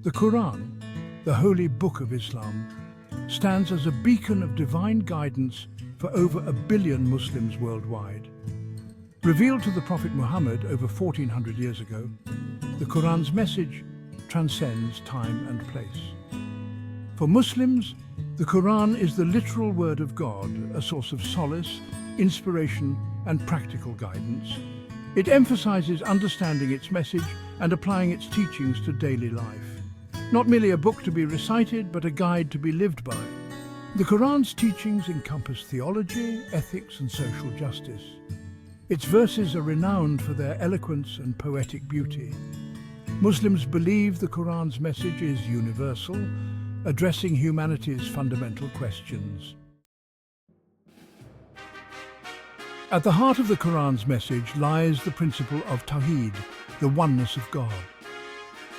The Quran, the holy book of Islam, stands as a beacon of divine guidance for over 1 billion Muslims worldwide. Revealed to the Prophet Muhammad over 1400 years ago, the Quran's message transcends time and place. For Muslims, the Quran is the literal word of God, a source of solace, inspiration, and practical guidance. It emphasizes understanding its message and applying its teachings to daily life. Not merely a book to be recited, but a guide to be lived by. The Quran's teachings encompass theology, ethics, and social justice. Its verses are renowned for their eloquence and poetic beauty. Muslims believe the Quran's message is universal, addressing humanity's fundamental questions. At the heart of the Quran's message lies the principle of Tawhid, the oneness of God.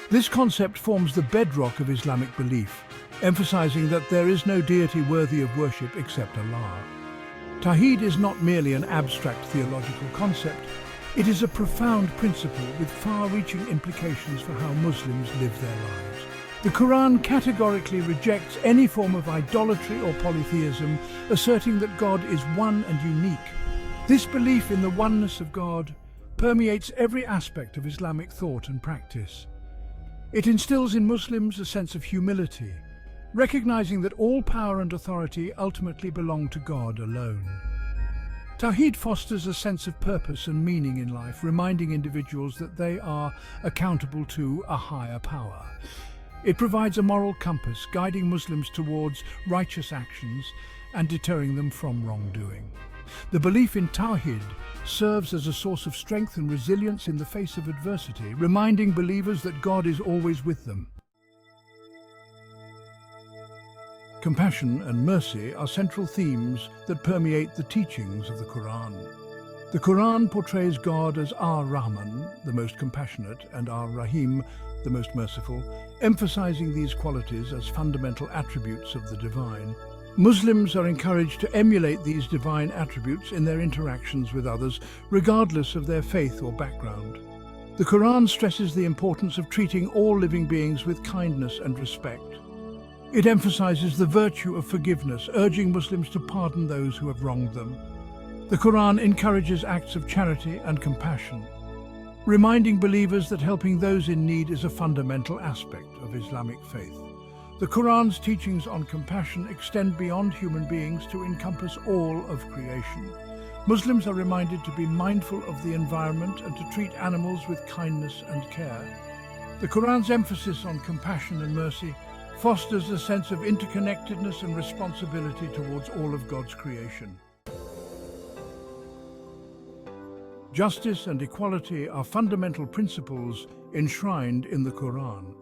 This concept forms the bedrock of Islamic belief, emphasizing that there is no deity worthy of worship except Allah. Tawhid is not merely an abstract theological concept, it is a profound principle with far-reaching implications for how Muslims live their lives. The Quran categorically rejects any form of idolatry or polytheism, asserting that God is one and unique. This belief in the oneness of God permeates every aspect of Islamic thought and practice. It instills in Muslims a sense of humility, recognizing that all power and authority ultimately belong to God alone. Tawhid fosters a sense of purpose and meaning in life, reminding individuals that they are accountable to a higher power. It provides a moral compass, guiding Muslims towards righteous actions and deterring them from wrongdoing. The belief in Tawhid serves as a source of strength and resilience in the face of adversity, reminding believers that God is always with them. Compassion and mercy are central themes that permeate the teachings of the Quran. The Quran portrays God as Ar-Rahman, the most compassionate, and Ar-Rahim, the most merciful, emphasizing these qualities as fundamental attributes of the divine. Muslims are encouraged to emulate these divine attributes in their interactions with others, regardless of their faith or background. The Quran stresses the importance of treating all living beings with kindness and respect. It emphasizes the virtue of forgiveness, urging Muslims to pardon those who have wronged them. The Quran encourages acts of charity and compassion, reminding believers that helping those in need is a fundamental aspect of Islamic faith. The Quran's teachings on compassion extend beyond human beings to encompass all of creation. Muslims are reminded to be mindful of the environment and to treat animals with kindness and care. The Quran's emphasis on compassion and mercy fosters a sense of interconnectedness and responsibility towards all of God's creation. Justice and equality are fundamental principles enshrined in the Quran.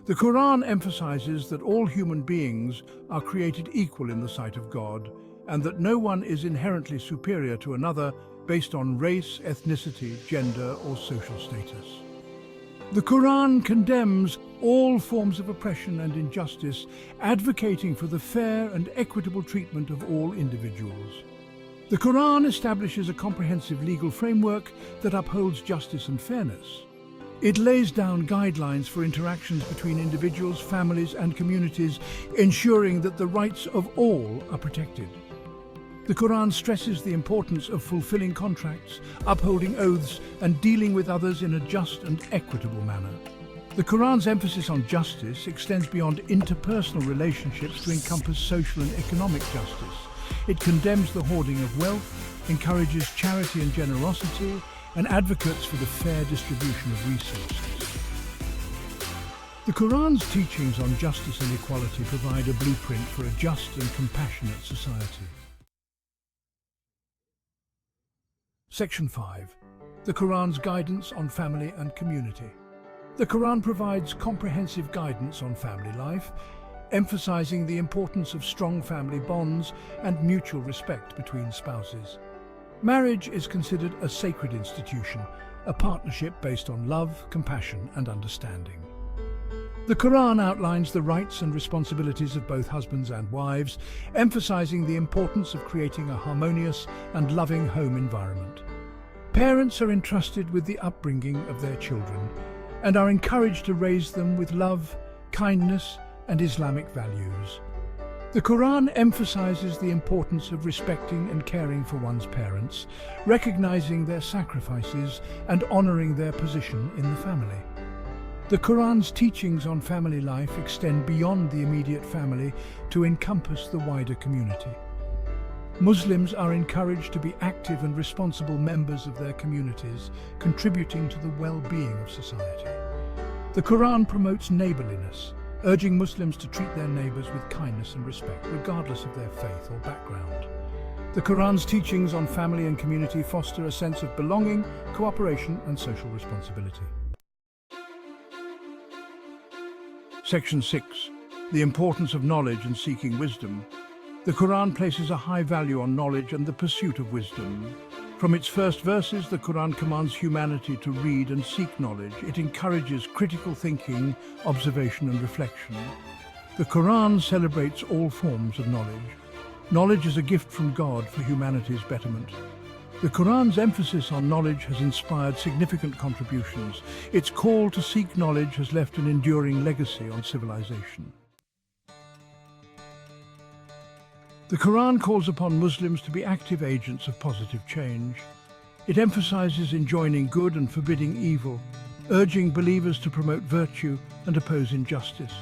The Quran emphasizes that all human beings are created equal in the sight of God, and that no one is inherently superior to another based on race, ethnicity, gender, or social status. The Quran condemns all forms of oppression and injustice, advocating for the fair and equitable treatment of all individuals. The Quran establishes a comprehensive legal framework that upholds justice and fairness. It lays down guidelines for interactions between individuals, families, and communities, ensuring that the rights of all are protected. The Quran stresses the importance of fulfilling contracts, upholding oaths, and dealing with others in a just and equitable manner. The Quran's emphasis on justice extends beyond interpersonal relationships to encompass social and economic justice. It condemns the hoarding of wealth, encourages charity and generosity, and advocates for the fair distribution of resources. The Quran's teachings on justice and equality provide a blueprint for a just and compassionate society. Section 5. The Quran's guidance on family and community. The Quran provides comprehensive guidance on family life, emphasizing the importance of strong family bonds and mutual respect between spouses. Marriage is considered a sacred institution, a partnership based on love, compassion, and understanding. The Quran outlines the rights and responsibilities of both husbands and wives, emphasizing the importance of creating a harmonious and loving home environment. Parents are entrusted with the upbringing of their children, and are encouraged to raise them with love, kindness, and Islamic values. The Quran emphasizes the importance of respecting and caring for one's parents, recognizing their sacrifices and honoring their position in the family. The Quran's teachings on family life extend beyond the immediate family to encompass the wider community. Muslims are encouraged to be active and responsible members of their communities, contributing to the well-being of society. The Quran promotes neighborliness, urging Muslims to treat their neighbors with kindness and respect, regardless of their faith or background. The Quran's teachings on family and community foster a sense of belonging, cooperation, and social responsibility. Section 6. The importance of knowledge and seeking wisdom. The Quran places a high value on knowledge and the pursuit of wisdom. From its first verses, the Quran commands humanity to read and seek knowledge. It encourages critical thinking, observation, and reflection. The Quran celebrates all forms of knowledge. Knowledge is a gift from God for humanity's betterment. The Quran's emphasis on knowledge has inspired significant contributions. Its call to seek knowledge has left an enduring legacy on civilization. The Quran calls upon Muslims to be active agents of positive change. It emphasizes enjoining good and forbidding evil, urging believers to promote virtue and oppose injustice.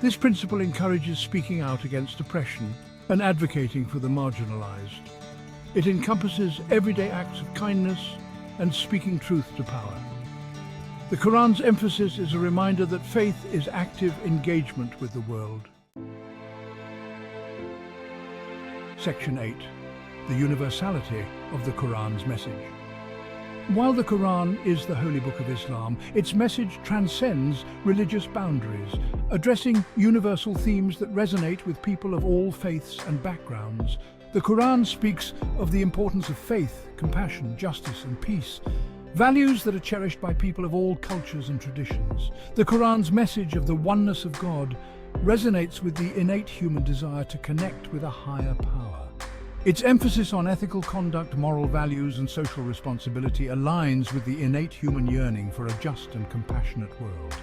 This principle encourages speaking out against oppression and advocating for the marginalized. It encompasses everyday acts of kindness and speaking truth to power. The Quran's emphasis is a reminder that faith is active engagement with the world. Section 8. The universality of the Quran's message. While the Quran is the holy book of Islam, its message transcends religious boundaries, addressing universal themes that resonate with people of all faiths and backgrounds. The Quran speaks of the importance of faith, compassion, justice, and peace, values that are cherished by people of all cultures and traditions. The Quran's message of the oneness of God resonates with the innate human desire to connect with a higher power. Its emphasis on ethical conduct, moral values, and social responsibility aligns with the innate human yearning for a just and compassionate world.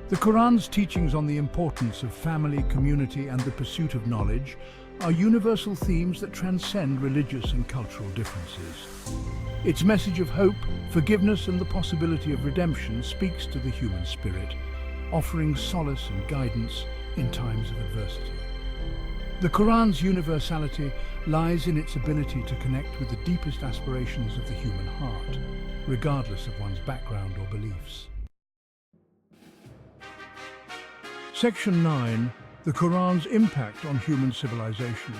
The Quran's teachings on the importance of family, community, and the pursuit of knowledge are universal themes that transcend religious and cultural differences. Its message of hope, forgiveness, and the possibility of redemption speaks to the human spirit, offering solace and guidance in times of adversity. The Quran's universality lies in its ability to connect with the deepest aspirations of the human heart, regardless of one's background or beliefs. Section 9. The Quran's impact on human civilization.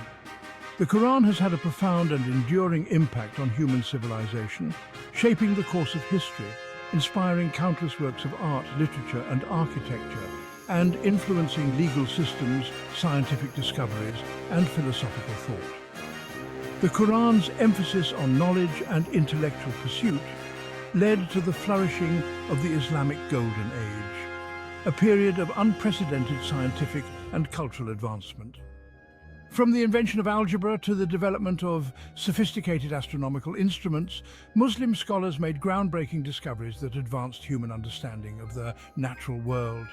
The Quran has had a profound and enduring impact on human civilization, shaping the course of history, inspiring countless works of art, literature, and architecture, and influencing legal systems, scientific discoveries, and philosophical thought. The Quran's emphasis on knowledge and intellectual pursuit led to the flourishing of the Islamic Golden Age, a period of unprecedented scientific and cultural advancement. From the invention of algebra to the development of sophisticated astronomical instruments, Muslim scholars made groundbreaking discoveries that advanced human understanding of the natural world.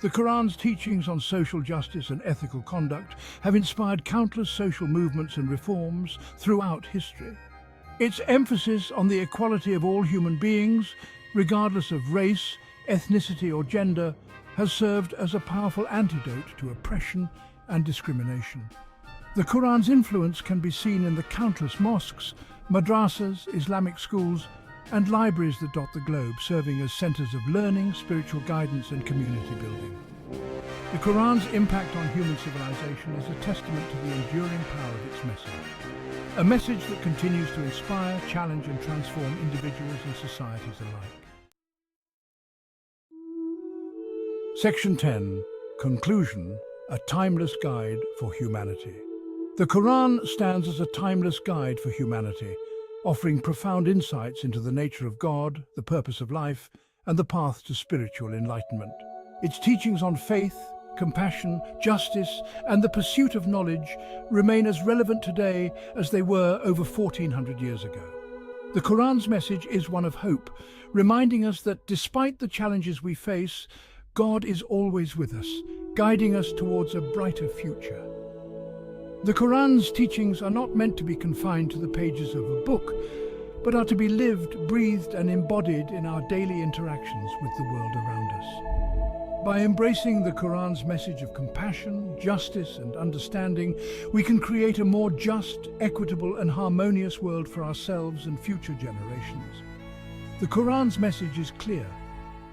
The Quran's teachings on social justice and ethical conduct have inspired countless social movements and reforms throughout history. Its emphasis on the equality of all human beings, regardless of race, ethnicity, or gender, has served as a powerful antidote to oppression and discrimination. The Quran's influence can be seen in the countless mosques, madrasas, Islamic schools, and libraries that dot the globe, serving as centers of learning, spiritual guidance, and community building. The Quran's impact on human civilization is a testament to the enduring power of its message. A message that continues to inspire, challenge, and transform individuals and societies alike. Section 10. Conclusion. A timeless guide for humanity. The Quran stands as a timeless guide for humanity, offering profound insights into the nature of God, the purpose of life, and the path to spiritual enlightenment. Its teachings on faith, compassion, justice, and the pursuit of knowledge remain as relevant today as they were over 1400 years ago. The Quran's message is one of hope, reminding us that despite the challenges we face, God is always with us, guiding us towards a brighter future. The Quran's teachings are not meant to be confined to the pages of a book, but are to be lived, breathed, and embodied in our daily interactions with the world around us. By embracing the Quran's message of compassion, justice, and understanding, we can create a more just, equitable, and harmonious world for ourselves and future generations. The Quran's message is clear.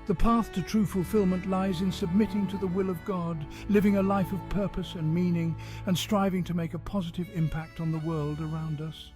The path to true fulfillment lies in submitting to the will of God, living a life of purpose and meaning, and striving to make a positive impact on the world around us.